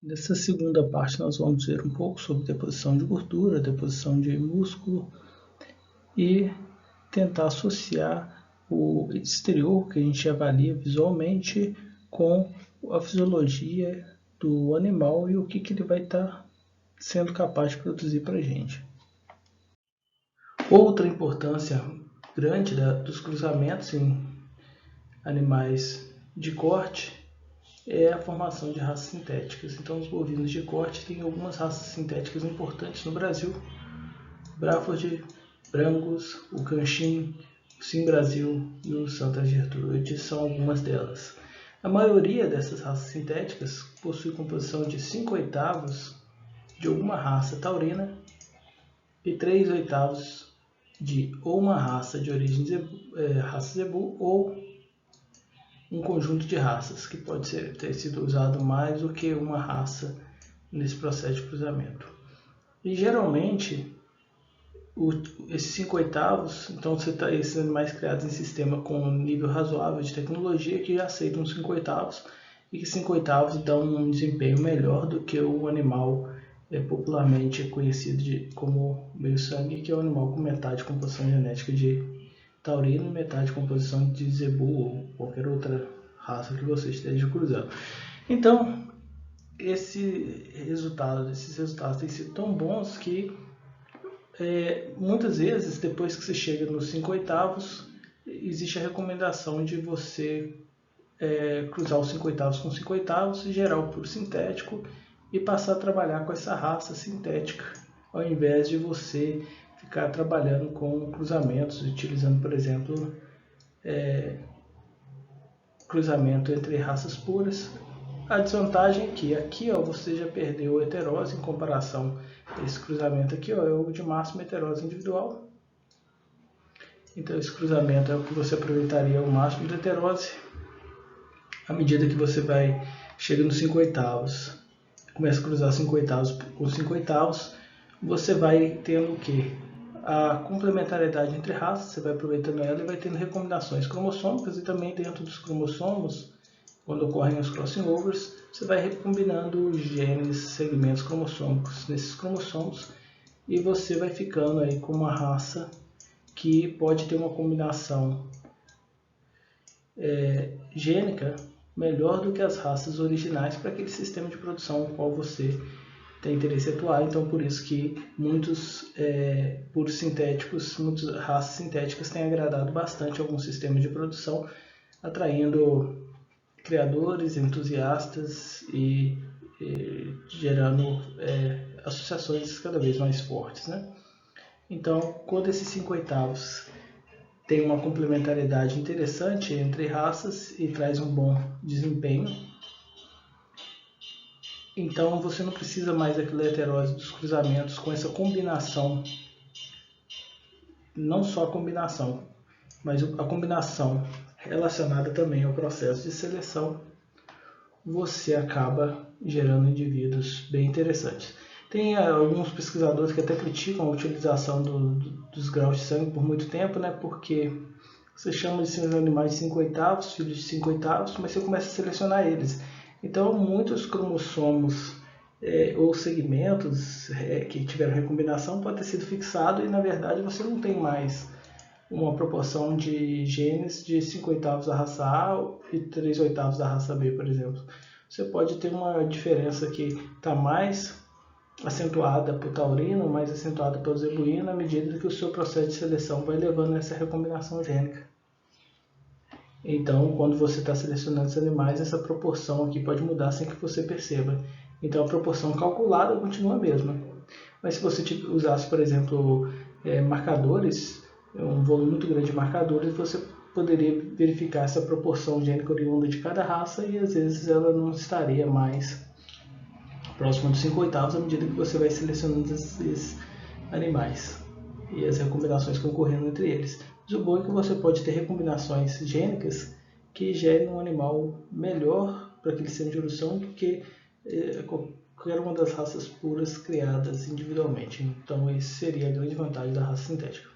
Nessa segunda parte nós vamos ver um pouco sobre deposição de gordura, deposição de músculo e tentar associar o exterior que a gente avalia visualmente com a fisiologia do animal e o que ele vai estar sendo capaz de produzir para a gente. Outra importância grande dos cruzamentos em animais de corte é a formação de raças sintéticas. Então, os bovinos de corte têm algumas raças sintéticas importantes no Brasil: Braford, Brangus, o Canchim, o Sim Brasil e o Santa Gertrude são algumas delas. A maioria dessas raças sintéticas possui composição de 5/8 de alguma raça taurina e 3/8 de ou uma raça de origem raça zebu ou um conjunto de raças, que pode ter sido usado mais do que uma raça nesse processo de cruzamento. E geralmente, esses 5/8, então esses animais criados em sistema com um nível razoável de tecnologia que aceitam 5/8 e que 5/8 dão um desempenho melhor do que o animal popularmente conhecido como meio-sangue, que é o animal com metade composição genética de taurino e metade composição de zebu ou qualquer outra raça que você esteja cruzando. Então, esses resultados têm sido tão bons que muitas vezes, depois que você chega nos 5/8, existe a recomendação de você cruzar os 5/8 com 5/8 e gerar o puro sintético e passar a trabalhar com essa raça sintética, ao invés de você ficar trabalhando com cruzamentos, utilizando, por exemplo, cruzamento entre raças puras. A desvantagem é que aqui você já perdeu a heterose em comparação a esse cruzamento aqui, é o de máxima heterose individual. Então esse cruzamento é o que você aproveitaria o máximo de heterose. À medida que você chega nos 5/8, começa a cruzar 5/8 com 5/8, você vai tendo o que? A complementariedade entre raças, você vai aproveitando ela e vai tendo recombinações cromossômicas, e também dentro dos cromossomos, quando ocorrem os crossing overs, você vai recombinando genes, segmentos cromossômicos nesses cromossomos, e você vai ficando aí com uma raça que pode ter uma combinação gênica melhor do que as raças originais para aquele sistema de produção no qual você tem interesse em atuar. Então, por isso que muitos puros sintéticos, muitas raças sintéticas têm agradado bastante alguns sistemas de produção, atraindo criadores, entusiastas e gerando associações cada vez mais fortes, né? Então, quando esses 5/8 tem uma complementariedade interessante entre raças e traz um bom desempenho, então você não precisa mais daquela heterose dos cruzamentos com essa combinação, não só a combinação, mas a combinação relacionada também ao processo de seleção, você acaba gerando indivíduos bem interessantes. Tem alguns pesquisadores que até criticam a utilização dos graus de sangue por muito tempo, né? Porque você chama de seus animais de 5/8, filhos de 5/8, mas você começa a selecionar eles. Então, muitos cromossomos ou segmentos que tiveram recombinação pode ter sido fixado e, na verdade, você não tem mais uma proporção de genes de 5/8 da raça A e 3/8 da raça B, por exemplo. Você pode ter uma diferença que está mais acentuada para o taurino, mais acentuada para o zebuíno, à medida que o seu processo de seleção vai levando essa recombinação gênica. Então, quando você está selecionando os animais, essa proporção aqui pode mudar sem que você perceba. Então, a proporção calculada continua a mesma. Mas se você usasse, por exemplo, marcadores, um volume muito grande de marcadores, você poderia verificar essa proporção gênica oriunda de cada raça e às vezes ela não estaria mais próxima dos 5/8 à medida que você vai selecionando esses animais e as recombinações que ocorrendo entre eles. Mas o bom é que você pode ter recombinações gênicas que gerem um animal melhor para aquele sistema de evolução do que qualquer uma das raças puras criadas individualmente. Então, essa seria a grande vantagem da raça sintética.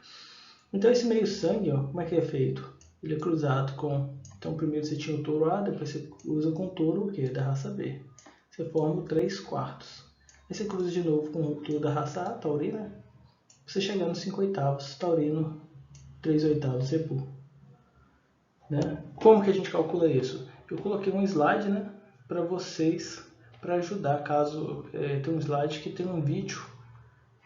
Então, esse meio-sangue, como é que é feito? Ele é cruzado com... Então, primeiro você tinha o touro A, depois você usa com o touro da raça B. você forma o 3/4. Aí você cruza de novo com ruptura da raça A, taurina, você chegar no 5/8, taurino, 3/8 Zebu. Né? Como que a gente calcula isso? Eu coloquei um slide, né, para vocês, para ajudar, caso tem um slide que tem um vídeo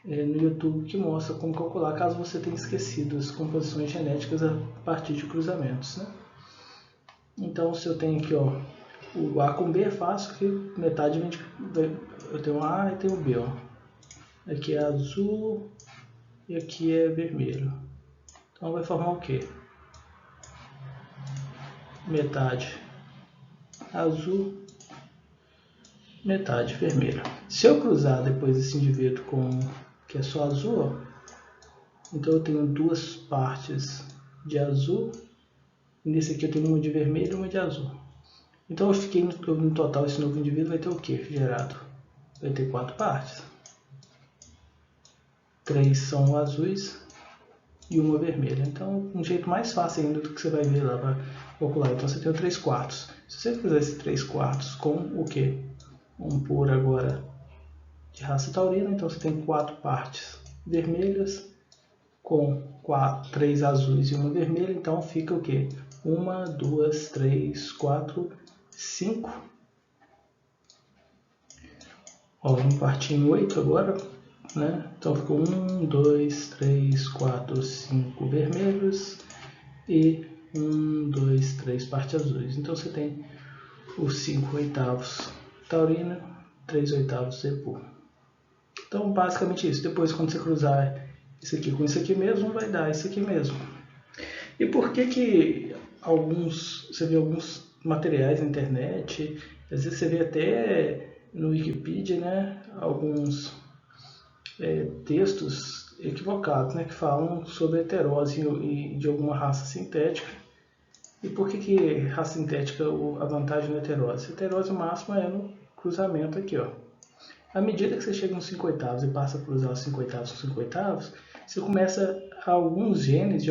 no YouTube que mostra como calcular, caso você tenha esquecido as composições genéticas a partir de cruzamentos. Né? Então, se eu tenho aqui, ó, o A com B é fácil, que metade vem de, eu tenho o A e tenho o B. Ó. Aqui é azul e aqui é vermelho. Então vai formar o quê? Metade azul, metade vermelho. Se eu cruzar depois esse indivíduo com que é só azul, ó, então eu tenho duas partes de azul, e nesse aqui eu tenho uma de vermelho e uma de azul. Então eu fiquei no total, esse novo indivíduo vai ter o que gerado? Vai ter 4 partes. 3 são azuis e uma vermelha. Então, um jeito mais fácil ainda do que você vai ver lá para calcular. Então, você tem o 3/4. Se você fizer esse 3/4 com o quê? Vamos pôr agora de raça taurina. Então, você tem 4 partes vermelhas com 3 azuis e uma vermelha. Então, fica o quê? 1, 2, 3, 4, 5. Ó, vamos partir em 8 agora. Né? Então ficou 1, 2, 3, 4, 5 vermelhos e 1, 2, 3 partes azuis. Então você tem os 5/8 taurina, 3/8 Zebu. Então basicamente isso. Depois quando você cruzar isso aqui com isso aqui mesmo, vai dar isso aqui mesmo. E por que você vê alguns materiais na internet, às vezes você vê até no Wikipedia, né, alguns textos equivocados, né, que falam sobre heterose e de alguma raça sintética. E por que raça sintética a vantagem da heterose? A heterose máxima é no cruzamento aqui, ó. À medida que você chega nos 5/8 e passa a cruzar os 5/8 com 5/8, você começa, alguns genes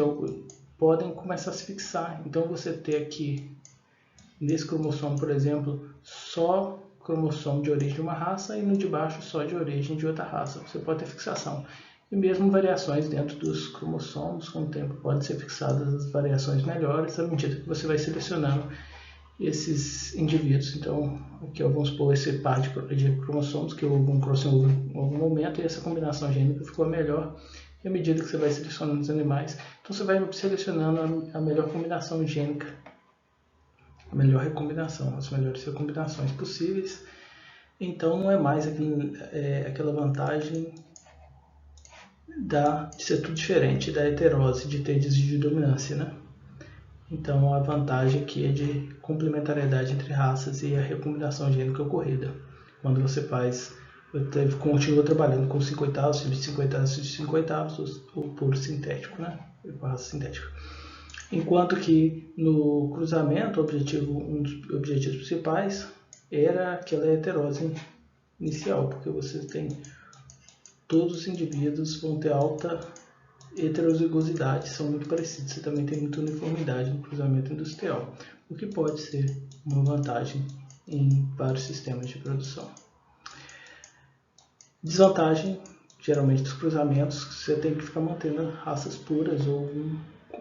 podem começar a se fixar. Então você ter aqui nesse cromossomo, por exemplo, só cromossomo de origem de uma raça e no de baixo só de origem de outra raça. Você pode ter fixação. E mesmo variações dentro dos cromossomos, com o tempo podem ser fixadas as variações melhores à medida que você vai selecionando esses indivíduos. Então, aqui vamos supor esse par de cromossomos que houve um crossover em algum momento e essa combinação gênica ficou melhor à medida que você vai selecionando os animais. Então, você vai selecionando a melhor combinação gênica, a melhor recombinação, as melhores recombinações possíveis. Então não é mais aquela vantagem de ser tudo diferente, da heterose, de ter desvio de dominância, né? Então a vantagem aqui é de complementariedade entre raças e a recombinação gênica ocorrida. Quando você continua trabalhando com 5/8, de 5/8, de 5/8, o puro sintético, né? Com a raça sintética. Enquanto que no cruzamento, um dos objetivos principais era aquela heterose inicial, porque você tem todos os indivíduos vão ter alta heterozigosidade, são muito parecidos, você também tem muita uniformidade no cruzamento industrial, o que pode ser uma vantagem em vários sistemas de produção. Desvantagem, geralmente, dos cruzamentos, você tem que ficar mantendo raças puras ou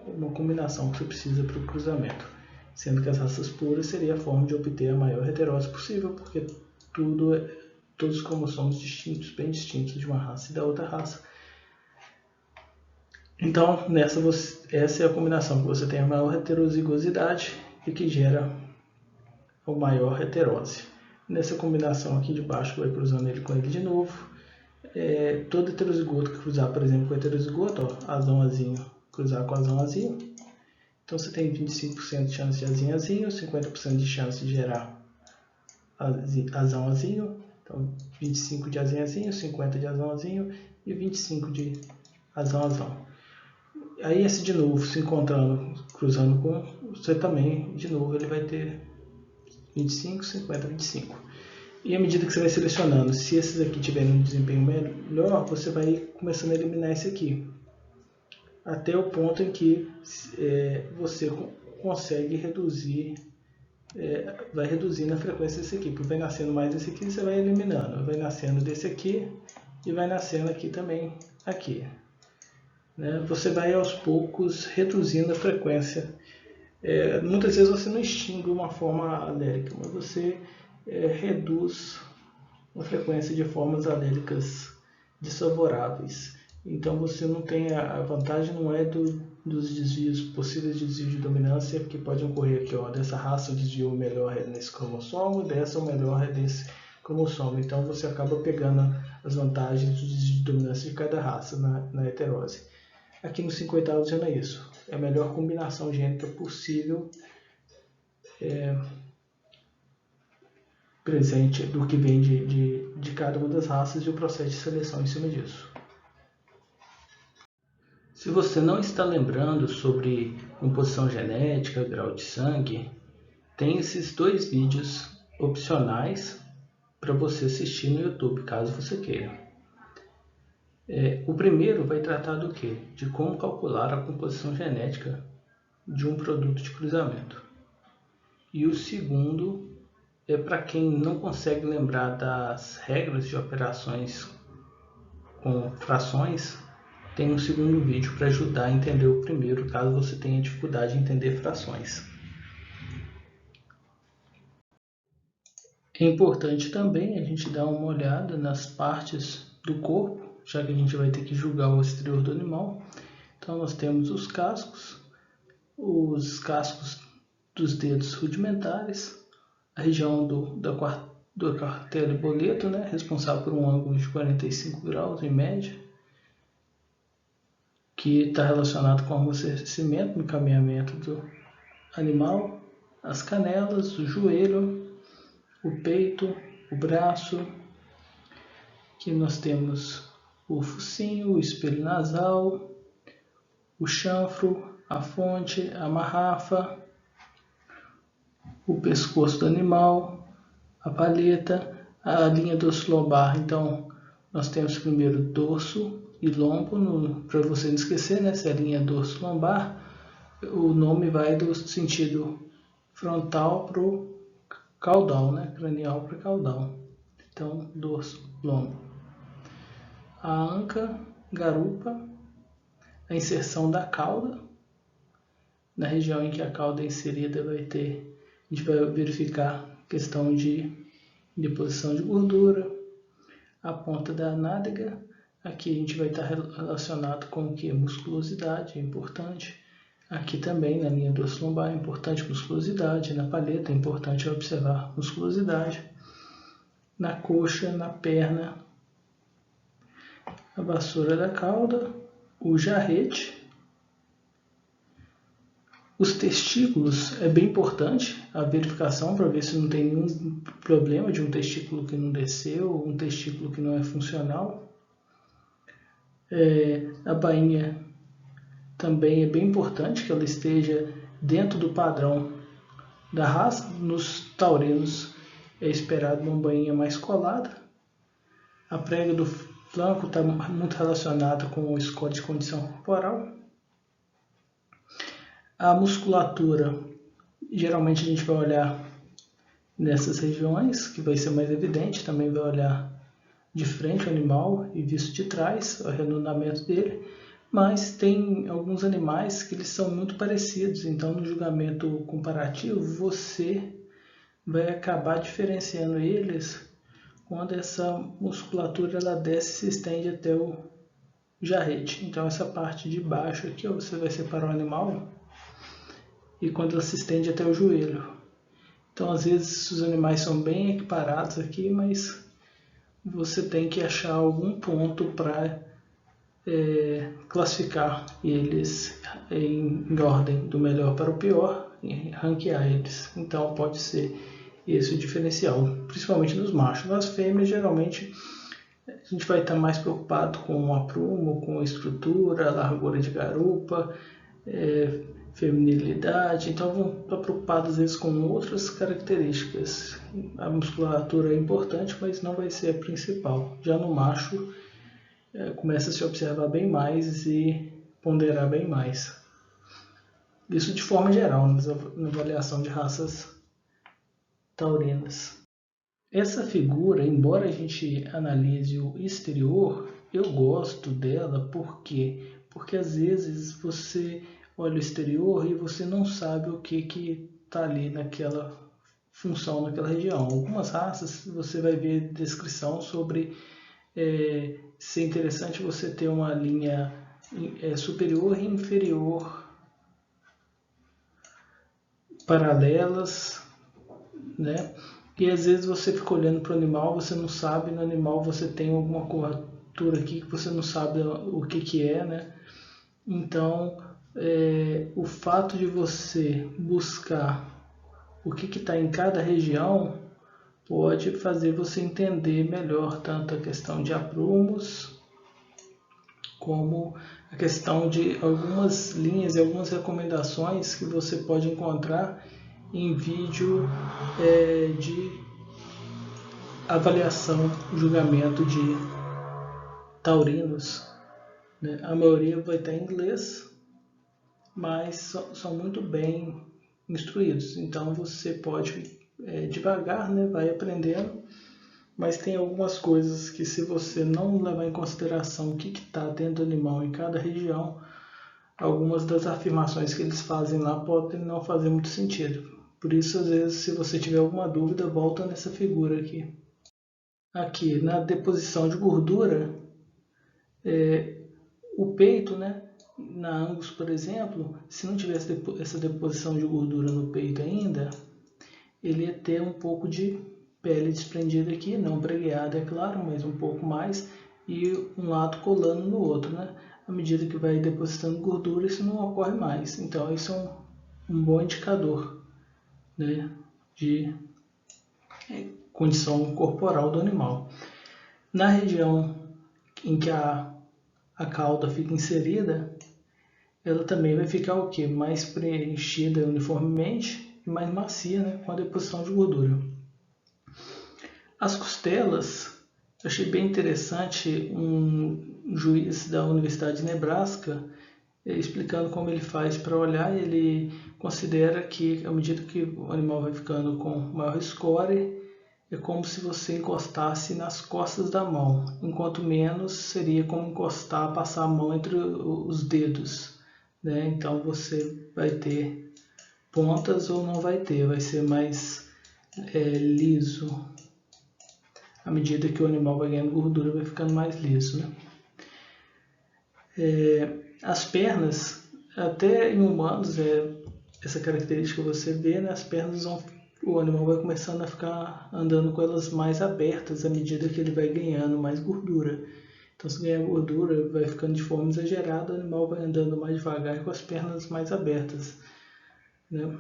uma combinação que você precisa para o cruzamento, sendo que as raças puras seria a forma de obter a maior heterose possível, porque todos os cromossomos distintos, bem distintos de uma raça e da outra raça. Então, essa é a combinação que você tem a maior heterozigosidade e que gera a maior heterose. Nessa combinação aqui de baixo, vai cruzando ele com ele de novo. Todo heterozigoto que cruzar, por exemplo, com heterozigoto, ó, azão azinho, cruzar com azão azinho. Então você tem 25% de chance de azinho azinho, 50% de chance de gerar azão azinho. Então 25 de azinho azinho, 50 de azão azinho e 25 de azão azão. Aí esse de novo se encontrando, cruzando com você também, de novo ele vai ter 25, 50, 25. E à medida que você vai selecionando, se esses aqui tiverem um desempenho melhor, você vai começando a eliminar esse aqui. Até o ponto em que você consegue reduzir vai reduzindo a frequência desse aqui, porque vai nascendo mais desse aqui, você vai eliminando, vai nascendo desse aqui e vai nascendo aqui também, aqui. Né? Você vai aos poucos reduzindo a frequência. Muitas vezes você não extingue uma forma alérica, mas você reduz a frequência de formas aléricas desfavoráveis. Então você não tem a vantagem, não é dos desvios, possíveis desvios de dominância que podem ocorrer aqui, ó, dessa raça o desvio melhor é nesse cromossomo, dessa o melhor é desse cromossomo. Então você acaba pegando as vantagens do desvio de dominância de cada raça na heterose. Aqui no 5/8 já não é isso, é a melhor combinação gênica possível presente do que vem de cada uma das raças e o processo de seleção em cima disso. Se você não está lembrando sobre composição genética, grau de sangue, tem esses 2 vídeos opcionais para você assistir no YouTube, caso você queira. O primeiro vai tratar do quê? De como calcular a composição genética de um produto de cruzamento. E o segundo é para quem não consegue lembrar das regras de operações com frações, tem um segundo vídeo para ajudar a entender o primeiro, caso você tenha dificuldade em entender frações. É importante também a gente dar uma olhada nas partes do corpo, já que a gente vai ter que julgar o exterior do animal. Então nós temos os cascos dos dedos rudimentares, a região do cartela e boleto, né, responsável por um ângulo de 45 graus em média, que está relacionado com o amortecimento no caminhamento do animal, as canelas, o joelho, o peito, o braço. Aqui nós temos o focinho, o espelho nasal, o chanfro, a fonte, a marrafa, o pescoço do animal, a paleta, a linha dorso-lombar. Então, nós temos primeiro dorso e lombo, para você não esquecer, né? Se é a linha dorso-lombar, o nome vai do sentido frontal para o caudal, né? Cranial para caudal. Então, dorso, lombo. A anca, garupa, a inserção da cauda. Na região em que a cauda é inserida a gente vai verificar questão de deposição de gordura. A ponta da nádega, aqui a gente vai estar relacionado com o que? Musculosidade, é importante. Aqui também na linha dorso-lombar é importante musculosidade, na paleta é importante observar musculosidade. Na coxa, na perna, a vassoura da cauda, o jarrete. Os testículos é bem importante a verificação para ver se não tem nenhum problema de um testículo que não desceu, ou um testículo que não é funcional. A bainha também é bem importante que ela esteja dentro do padrão da raça. Nos taurinos é esperado uma bainha mais colada. A prega do flanco está muito relacionada com o score de condição corporal. A musculatura, geralmente a gente vai olhar nessas regiões, que vai ser mais evidente, também vai olhar de frente ao animal e visto de trás, o arredondamento dele, mas tem alguns animais que eles são muito parecidos, então no julgamento comparativo você vai acabar diferenciando eles quando essa musculatura ela desce e se estende até o jarrete. Então essa parte de baixo aqui, ó, você vai separar o animal e quando ela se estende até o joelho. Então às vezes os animais são bem equiparados aqui, mas você tem que achar algum ponto para classificar eles em ordem do melhor para o pior e ranquear eles. Então pode ser esse o diferencial, principalmente nos machos. Nas fêmeas, geralmente, a gente vai estar mais preocupado com o aprumo, com a estrutura, a largura de garupa, feminilidade. Então vão estar preocupados às vezes com outras características. A musculatura é importante, mas não vai ser a principal. Já no macho, começa a se observar bem mais e ponderar bem mais. Isso de forma geral, na avaliação de raças taurinas. Essa figura, embora a gente analise o exterior, eu gosto dela porque às vezes você olha o exterior e você não sabe o que está ali naquela função, naquela região. Algumas raças você vai ver descrição sobre ser interessante você ter uma linha superior e inferior paralelas, né? E às vezes você fica olhando para o animal, você não sabe, no animal você tem alguma curvatura aqui que você não sabe o que é, né? Então, o fato de você buscar o que está em cada região pode fazer você entender melhor tanto a questão de aprumos como a questão de algumas linhas e algumas recomendações que você pode encontrar em vídeo de avaliação, julgamento de taurinos, né? A maioria vai estar em inglês, mas são muito bem instruídos. Então você pode devagar, né? Vai aprendendo, mas tem algumas coisas que se você não levar em consideração o que está dentro do animal em cada região, algumas das afirmações que eles fazem lá podem não fazer muito sentido. Por isso, às vezes, se você tiver alguma dúvida, volta nessa figura aqui. Aqui, na deposição de gordura, o peito, né? Na Angus, por exemplo, se não tivesse essa deposição de gordura no peito ainda, ele ia ter um pouco de pele desprendida aqui, não pregueada, é claro, mas um pouco mais, e um lado colando no outro, né? À medida que vai depositando gordura, isso não ocorre mais. Então, isso é um bom indicador, né, de condição corporal do animal. Na região em que a cauda fica inserida, ela também vai ficar o quê? Mais preenchida uniformemente e mais macia, né, com a deposição de gordura. As costelas, eu achei bem interessante um juiz da Universidade de Nebraska explicando como ele faz para olhar. Ele considera que, à medida que o animal vai ficando com maior score, é como se você encostasse nas costas da mão, enquanto menos seria como encostar, passar a mão entre os dedos, né? Então você vai ter pontas ou não vai ter, vai ser mais liso. À medida que o animal vai ganhando gordura, vai ficando mais liso, né? As pernas, até em humanos, essa característica você vê, né? As pernas o animal vai começando a ficar andando com elas mais abertas à medida que ele vai ganhando mais gordura. Então, se ganhar gordura, vai ficando de forma exagerada, o animal vai andando mais devagar com as pernas mais abertas, né?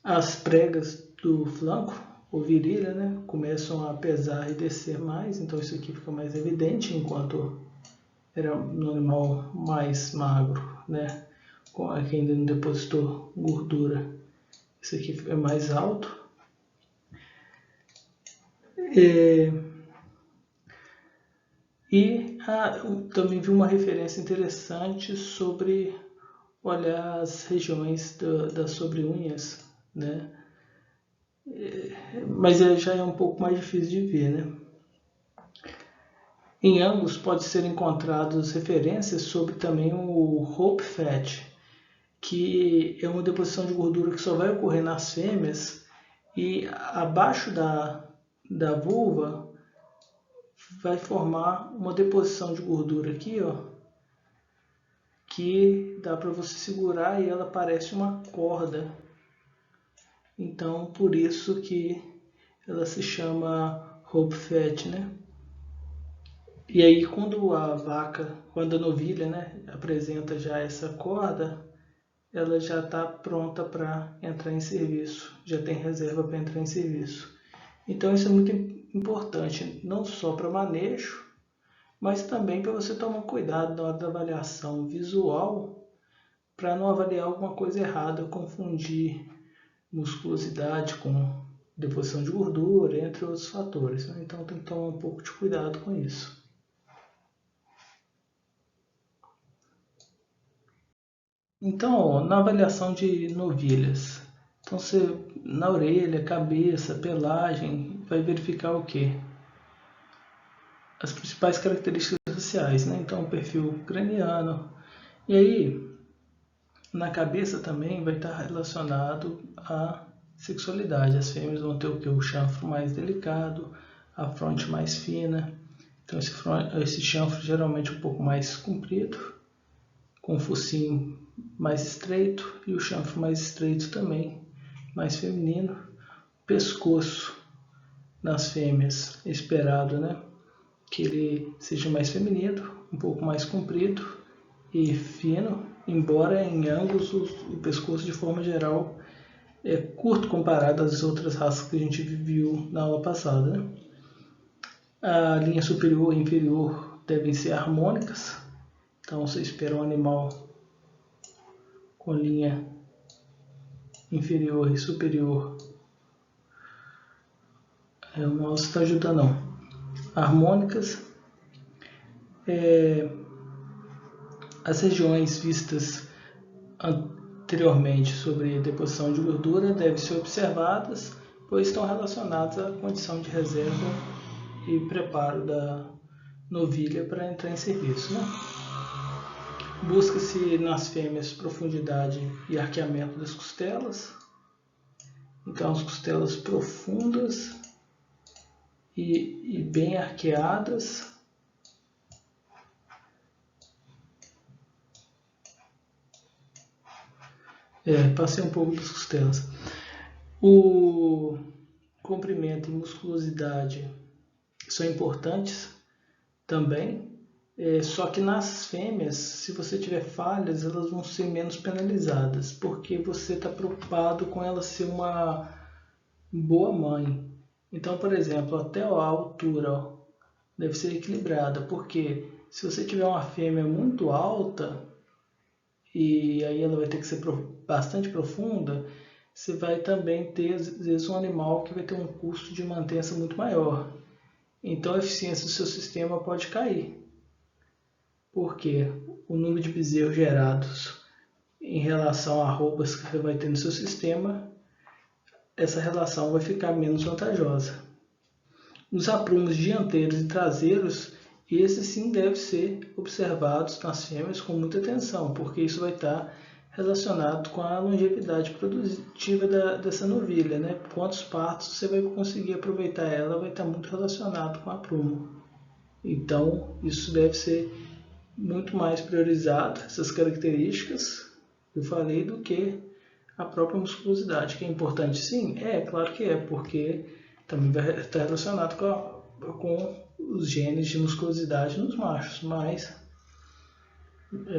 As pregas do flanco, ou virilha, né, começam a pesar e descer mais, então isso aqui fica mais evidente, enquanto era no animal mais magro, né, que ainda não depositou gordura. Isso aqui é mais alto. Também vi uma referência interessante sobre olhar as regiões das sobre-unhas, né? Mas já é um pouco mais difícil de ver, né? Em Angus pode ser encontradas referências sobre também o Hope Fat, que é uma deposição de gordura que só vai ocorrer nas fêmeas, e abaixo da vulva vai formar uma deposição de gordura aqui, ó, que dá para você segurar e ela parece uma corda. Então, por isso que ela se chama Hope Fat, né? E aí, quando a novilha, né, apresenta já essa corda, ela já está pronta para entrar em serviço, já tem reserva para entrar em serviço. Então, isso é muito importante, não só para manejo, mas também para você tomar cuidado na hora da avaliação visual, para não avaliar alguma coisa errada, confundir musculosidade com deposição de gordura, entre outros fatores, né? Então tem que tomar um pouco de cuidado com isso. Então, na avaliação de novilhas, Então você, na orelha, cabeça, pelagem, vai verificar o quê? As principais características sociais, né? Então o perfil craniano. E aí, na cabeça também vai estar relacionado à sexualidade. As fêmeas vão ter o que? O chanfro mais delicado, a fronte mais fina. Então esse chanfro geralmente um pouco mais comprido, com o focinho mais estreito e o chanfro mais estreito também, mais feminino. Pescoço nas fêmeas é esperado, né? Que ele seja mais feminino, um pouco mais comprido e fino, embora em ambos o pescoço de forma geral é curto comparado às outras raças que a gente viu na aula passada, né? A linha superior e inferior devem ser harmônicas, então você espera um animal com linha inferior e superior. O mouse está ajudando não. Harmônicas. As regiões vistas anteriormente sobre deposição de gordura devem ser observadas, pois estão relacionadas à condição de reserva e preparo da novilha para entrar em serviço, né? Busca-se nas fêmeas profundidade e arqueamento das costelas. Então, as costelas profundas e bem arqueadas. Passei um pouco das costelas. O comprimento e musculosidade são importantes também. Só que nas fêmeas, se você tiver falhas, elas vão ser menos penalizadas, porque você está preocupado com ela ser uma boa mãe. Então, por exemplo, até a altura deve ser equilibrada, porque se você tiver uma fêmea muito alta, e aí ela vai ter que ser bastante profunda, você vai também ter, às vezes, um animal que vai ter um custo de mantença muito maior. Então a eficiência do seu sistema pode cair. Porque o número de bezerros gerados em relação a arrobas que você vai ter no seu sistema, essa relação vai ficar menos vantajosa. Os aprumos dianteiros e traseiros, esses sim devem ser observados nas fêmeas com muita atenção, porque isso vai estar relacionado com a longevidade produtiva dessa novilha, né? Quantos partos você vai conseguir aproveitar ela vai estar muito relacionado com a aprumo. Então, isso deve ser muito mais priorizado, essas características que eu falei, do que a própria musculosidade, que é importante sim, claro que é, porque também vai estar relacionado com os genes de musculosidade nos machos, mas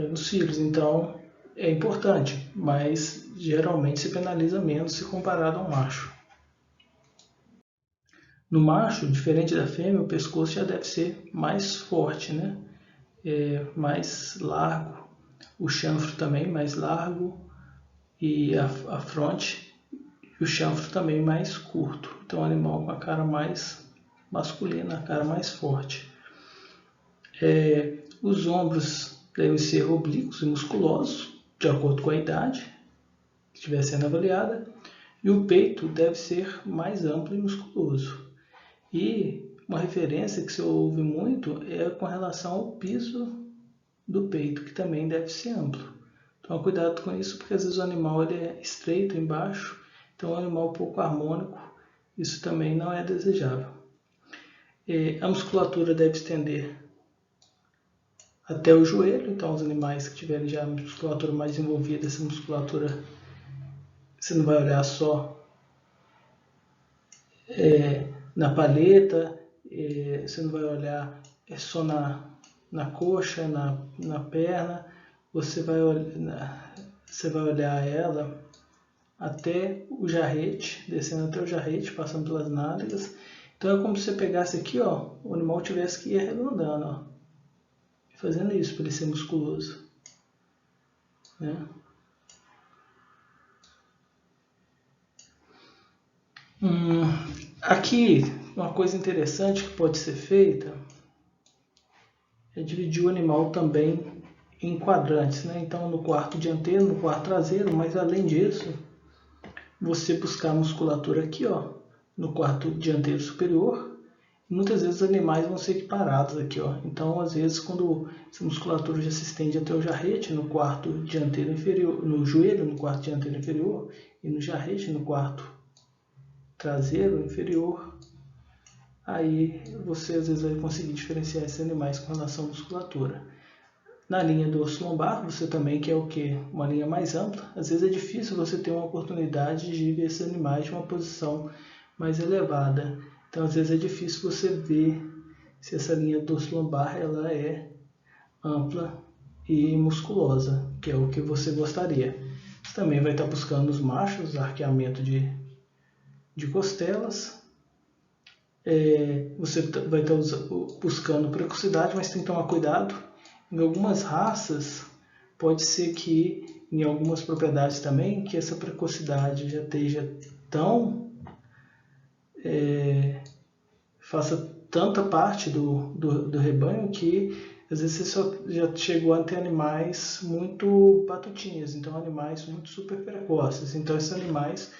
nos filhos, então é importante, mas geralmente se penaliza menos se comparado ao macho. No macho, diferente da fêmea, o pescoço já deve ser mais forte, né? Mais largo, o chanfro também mais largo e a fronte e o chanfro também mais curto. Então, um animal com a cara mais masculina, a cara mais forte. Os ombros devem ser oblíquos e musculosos, de acordo com a idade que estiver sendo avaliada, e o peito deve ser mais amplo e musculoso. E uma referência que se ouve muito é com relação ao piso do peito, que também deve ser amplo. Então, cuidado com isso, porque às vezes o animal ele é estreito embaixo, então é um animal pouco harmônico, isso também não é desejável. A musculatura deve estender até o joelho, então os animais que tiverem já a musculatura mais desenvolvida, essa musculatura você não vai olhar só na paleta, você não vai olhar só na coxa, na perna, você vai olhar ela até o jarrete, descendo até o jarrete, passando pelas nádegas. Então é como se você pegasse aqui, ó, o animal tivesse que ir arredondando, ó, fazendo isso para ele ser musculoso, né? Aqui, uma coisa interessante que pode ser feita é dividir o animal também em quadrantes, né? Então, no quarto dianteiro, no quarto traseiro, mas além disso, você buscar a musculatura aqui, ó, no quarto dianteiro superior. Muitas vezes os animais vão ser equiparados aqui, ó. Então, às vezes, quando essa musculatura já se estende até o jarrete no quarto dianteiro inferior, no joelho no quarto dianteiro inferior e no jarrete no quarto traseiro inferior, aí você às vezes vai conseguir diferenciar esses animais com relação à musculatura. Na linha do osso lombar, você também quer o quê? Uma linha mais ampla. Às vezes é difícil você ter uma oportunidade de ver esses animais de uma posição mais elevada. Então, às vezes é difícil você ver se essa linha do osso lombar ela é ampla e musculosa, que é o que você gostaria. Você também vai estar buscando os machos, arqueamento de costelas. Você vai estar buscando precocidade, mas tem que tomar cuidado. Em algumas raças, pode ser que em algumas propriedades também, que essa precocidade já esteja tão... faça tanta parte do rebanho que às vezes você só já chegou a ter animais muito batutinhas, então animais muito super precoces. Então esses animais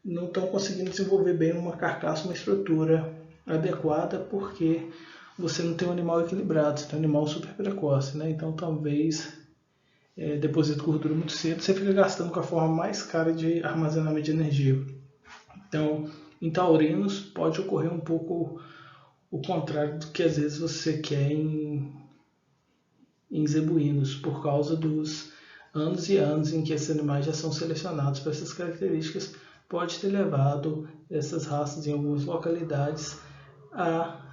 não estão conseguindo desenvolver bem uma carcaça, uma estrutura adequada, porque você não tem um animal equilibrado, você tem um animal super precoce, né? Então talvez deposite gordura muito cedo, você fica gastando com a forma mais cara de armazenamento de energia. Então, em taurinos pode ocorrer um pouco o contrário do que às vezes você quer em zebuínos, por causa dos anos e anos em que esses animais já são selecionados para essas características, pode ter levado essas raças em algumas localidades a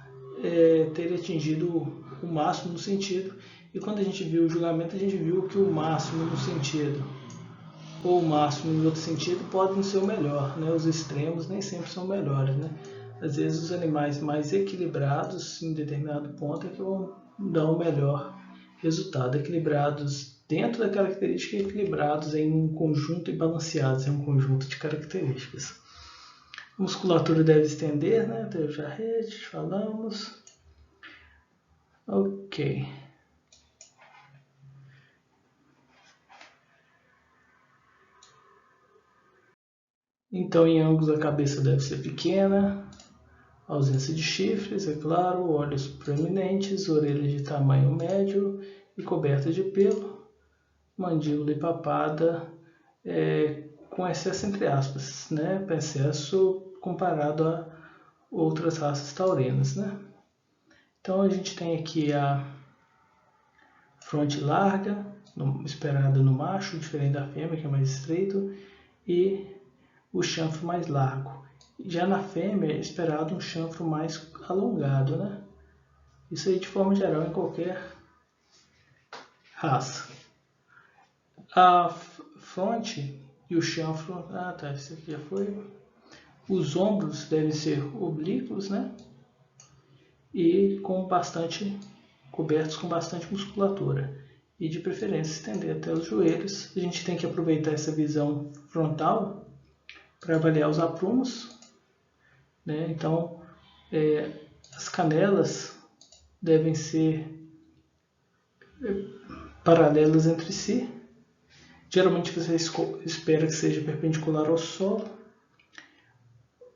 terem atingido o máximo no sentido. E quando a gente viu o julgamento, a gente viu que o máximo no sentido ou o máximo em outro sentido pode não ser o melhor, né? Os extremos nem sempre são melhores, né? Às vezes os animais mais equilibrados em determinado ponto é que vão dar o melhor resultado. Equilibrados dentro da característica e equilibrados em um conjunto e balanceados em um conjunto de características. A musculatura deve estender, né? Até o jarrete, falamos. Ok. Então, em ambos a cabeça deve ser pequena, ausência de chifres, é claro, olhos proeminentes, orelhas de tamanho médio e cobertas de pelo, mandíbula e papada com excesso entre aspas, né? Excesso comparado a outras raças taurinas, né? Então a gente tem aqui a fronte larga, esperada no macho, diferente da fêmea, que é mais estreito, e o chanfro mais largo. Já na fêmea é esperado um chanfro mais alongado, né? Isso aí de forma geral em qualquer raça. A fronte e o chanfro, esse aqui já foi. Os ombros devem ser oblíquos, né? E cobertos com bastante musculatura. E de preferência estender até os joelhos. A gente tem que aproveitar essa visão frontal para avaliar os aprumos, né? Então, as canelas devem ser paralelas entre si. Geralmente você espera que seja perpendicular ao solo.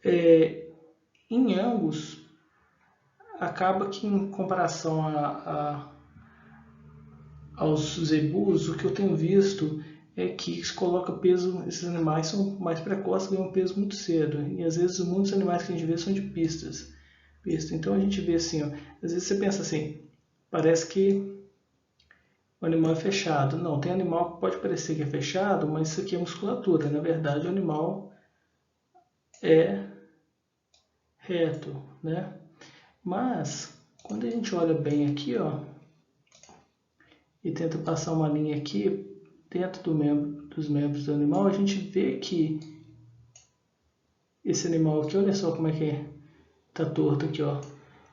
Em ambos, acaba que em comparação aos zebus, o que eu tenho visto é que se coloca peso, esses animais são mais precoces, ganham peso muito cedo. E às vezes muitos animais que a gente vê são de pistas. Então a gente vê assim, ó, às vezes você pensa assim, parece que o animal é fechado. Não, tem animal que pode parecer que é fechado, mas isso aqui é musculatura. Na verdade, o animal é reto, né? Mas, quando a gente olha bem aqui, ó, e tenta passar uma linha aqui, dentro dos membros do animal, a gente vê que esse animal aqui, olha só como é que tá torto aqui, ó.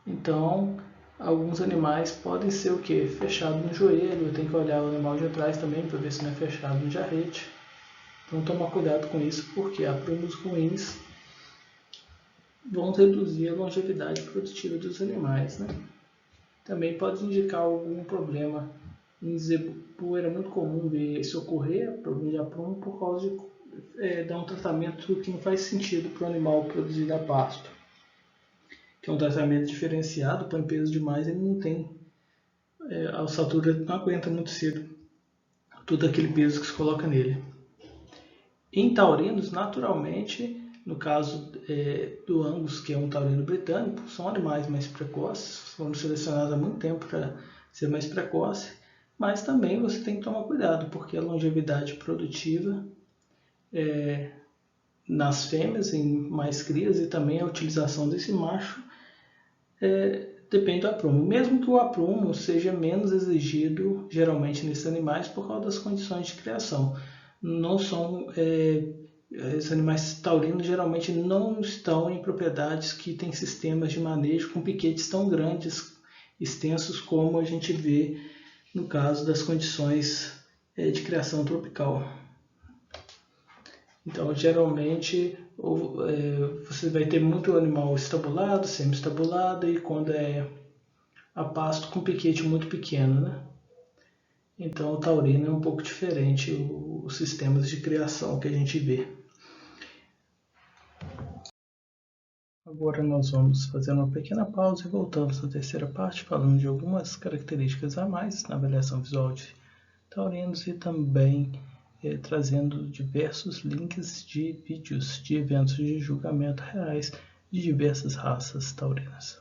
Então, alguns animais podem ser o que? Fechado no joelho, tem que olhar o animal de atrás também para ver se não é fechado no jarrete. Então, tomar cuidado com isso, porque aprumos ruins vão reduzir a longevidade produtiva dos animais, né? Também pode indicar algum problema. Em zebu era muito comum ver isso ocorrer, problema de aprumo, por causa dar um tratamento que não faz sentido para o animal produzir a pasto. Que é um tratamento diferenciado, põe peso demais, ele não tem, a ossatura não aguenta muito cedo todo aquele peso que se coloca nele. Em taurinos, naturalmente, no caso do Angus, que é um taurino britânico, são animais mais precoces, foram selecionados há muito tempo para ser mais precoce, mas também você tem que tomar cuidado, porque a longevidade produtiva nas fêmeas, em mais crias, e também a utilização desse macho depende do aprumo. Mesmo que o aprumo seja menos exigido, geralmente, nesses animais, por causa das condições de criação. Não são... os animais taurinos geralmente não estão em propriedades que têm sistemas de manejo com piquetes tão grandes, extensos, como a gente vê no caso das condições de criação tropical. Então, geralmente, você vai ter muito animal estabulado, semi-estabulado, e quando é a pasto com piquete muito pequeno, né? Então, o taurino é um pouco diferente, os sistemas de criação que a gente vê. Agora nós vamos fazer uma pequena pausa e voltamos na terceira parte, falando de algumas características a mais na avaliação visual de taurinos e também trazendo diversos links de vídeos de eventos de julgamento reais de diversas raças taurinas.